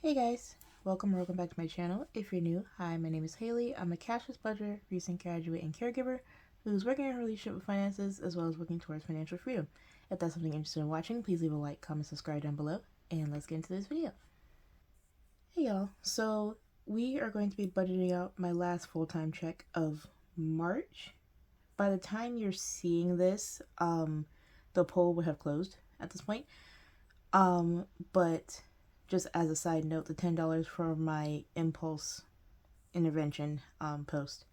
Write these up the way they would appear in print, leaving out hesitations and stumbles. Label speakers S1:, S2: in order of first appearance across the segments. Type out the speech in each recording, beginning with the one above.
S1: Hey guys, welcome back to my channel. If you're new, hi, my name is Haley. I'm a cashless budgeter, recent graduate, and caregiver who's working in a relationship with finances as well as working towards financial freedom. If that's something you're interested in watching, please leave a like, comment, subscribe down below, and let's get into this video. Hey y'all, so we are going to be budgeting out my last full-time check of March. By the time you're seeing this, the poll would have closed at this point. But just as a side note, the $10 for my impulse intervention post,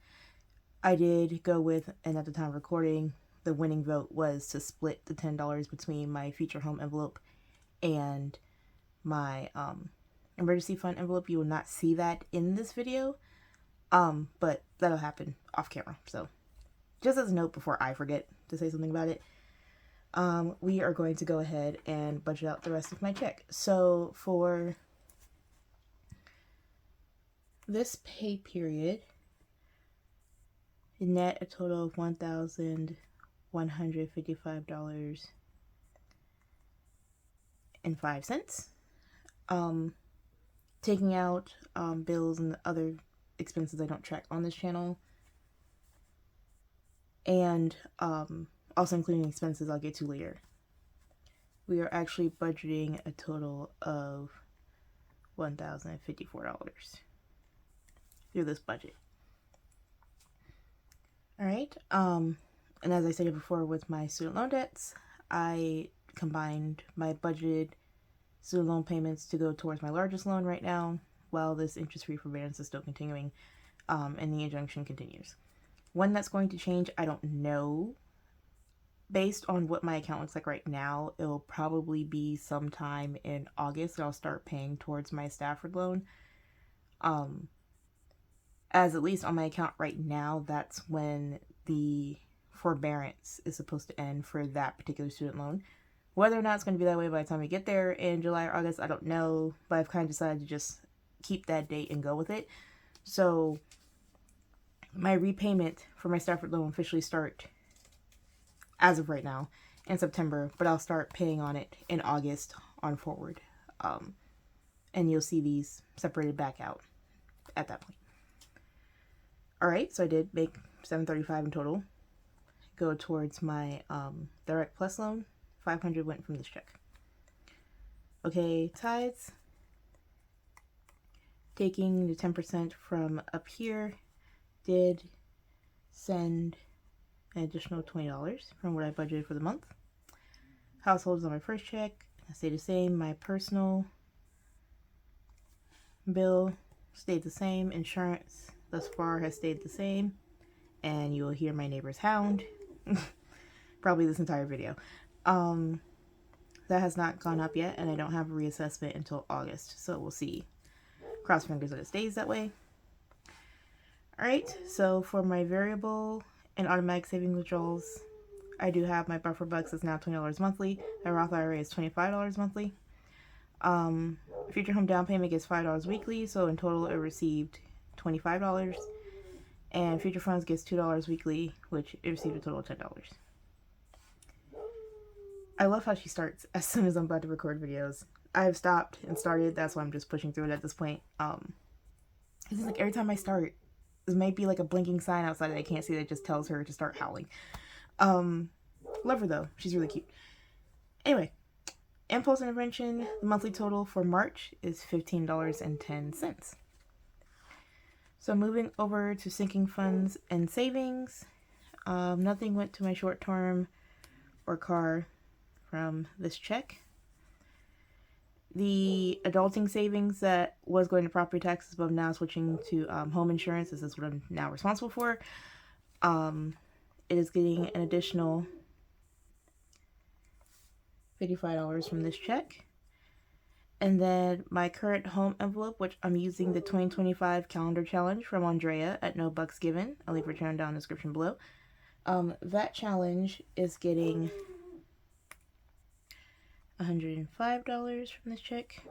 S1: I did go with, and at the time of recording, the winning vote was to split the $10 between my future home envelope and my emergency fund envelope. You will not see that in this video, but that'll happen off camera. So just as a note before I forget to say something about it, we are going to go ahead and budget out the rest of my check. So for this pay period, net a total of $1,155.05. Taking out bills and other expenses I don't track on this channel, and also including expenses I'll get to later. We are actually budgeting a total of $1,054 through this budget. Alright, and as I stated before with my student loan debts, I combined my budgeted student loan payments to go towards my largest loan right now, while this interest-free forbearance is still continuing, and the injunction continues. When that's going to change, I don't know. Based on what my account looks like right now, it'll probably be sometime in August that I'll start paying towards my Stafford loan. As at least on my account right now, that's when the forbearance is supposed to end for that particular student loan. Whether or not it's going to be that way by the time we get there in July or August, I don't know, but I've kind of decided to just keep that date and go with it. So my repayment for my Stafford loan officially start as of right now in September, but I'll start paying on it in August on forward. And you'll see these separated back out at that point. Alright, so I did make $735 in total go towards my Direct Plus loan. $500 went from this check. Okay, tithes. Taking the 10% from up here, did send an additional $20 from what I budgeted for the month. Households on my first check, I stayed the same. My personal bill stayed the same. Insurance thus far has stayed the same. And you will hear my neighbor's hound probably this entire video. That has not gone up yet, and I don't have a reassessment until August, so we'll see. Cross fingers that it stays that way. Alright, so for my variable and automatic savings withdrawals, I do have my buffer bucks is now $20 monthly. My Roth IRA is $25 monthly. Future home down payment gets $5 weekly, so in total it received $25. And future funds gets $2 weekly, which it received a total of $10. I love how she starts as soon as I'm about to record videos. I've stopped and started, that's why I'm just pushing through it at this point. It's like every time I start, this might be like a blinking sign outside that I can't see that just tells her to start howling. Love her though, she's really cute. Anyway, impulse intervention, the monthly total for March is $15.10. So moving over to sinking funds and savings, nothing went to my short term or car from this check. The adulting savings that was going to property taxes, but I'm now switching to home insurance. This is what I'm now responsible for. It is getting an additional $55 from this check. And then my current home envelope, which I'm using the 2025 calendar challenge from Andrea at No Bucks Given. I'll leave her channel down in the description below. That challenge is getting $105 from this check.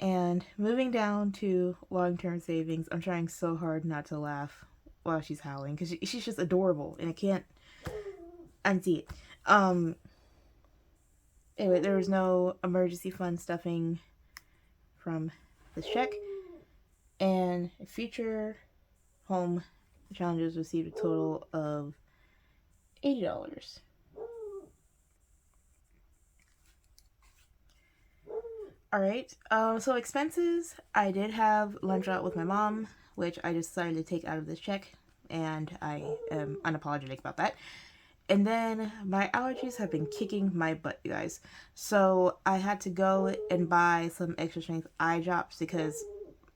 S1: And moving down to long-term savings, I'm trying so hard not to laugh while she's howling because she's just adorable and I can't unsee it. Anyway, there was no emergency fund stuffing from this check. And future home challenges received a total of $80. Alright, so expenses, I did have lunch out with my mom, which I just decided to take out of this check, and I am unapologetic about that. And then my allergies have been kicking my butt, you guys. So I had to go and buy some extra strength eye drops because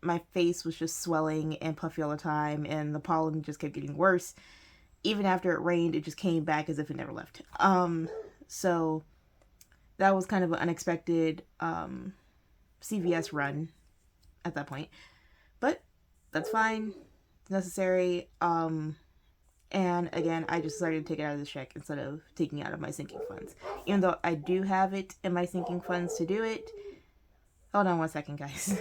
S1: my face was just swelling and puffy all the time, and the pollen just kept getting worse. Even after it rained, it just came back as if it never left. So that was kind of an unexpected CVS run at that point, but that's fine. It's necessary. And again, I just decided to take it out of the check instead of taking it out of my sinking funds, even though I do have it in my sinking funds to do it. Hold on one second, guys.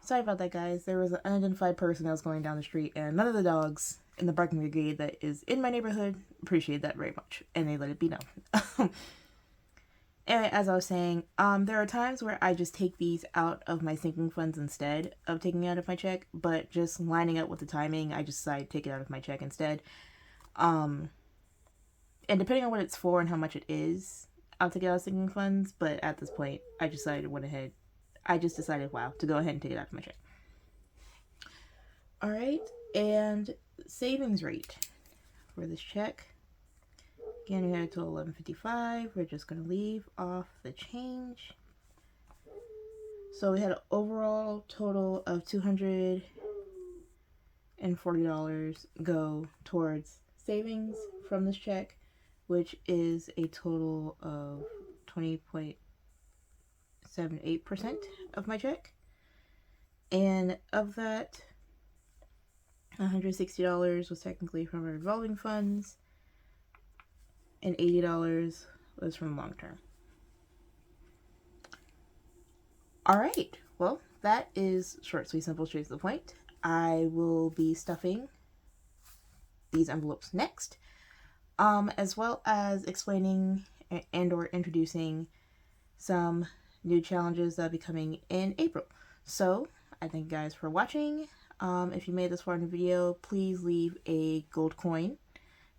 S1: Sorry about that, guys. There was an unidentified person that was going down the street, and none of the dogs in the barking brigade that is in my neighborhood appreciate that very much, and they let it be known. Anyway, as I was saying, there are times where I just take these out of my sinking funds instead of taking it out of my check, but just lining up with the timing, I just decided to take it out of my check instead. And depending on what it's for and how much it is, I'll take it out of sinking funds, but at this point, I just decided, wow, to go ahead and take it out of my check. Alright, and savings rate for this check. Again, we had it to $11.55. We're just going to leave off the change. So we had an overall total of $240 go towards savings from this check, which is a total of 20.78% of my check. And of that, $160 was technically from our revolving funds, and $80 was from long term. Alright, well, that is short, sweet, simple, straight to the point. I will be stuffing these envelopes next, as well as explaining and or introducing some new challenges that will be coming in April. So, I thank you guys for watching. If you made this far in the video, please leave a gold coin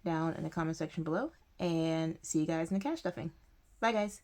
S1: down in the comment section below. And see you guys in the cash stuffing. Bye, guys.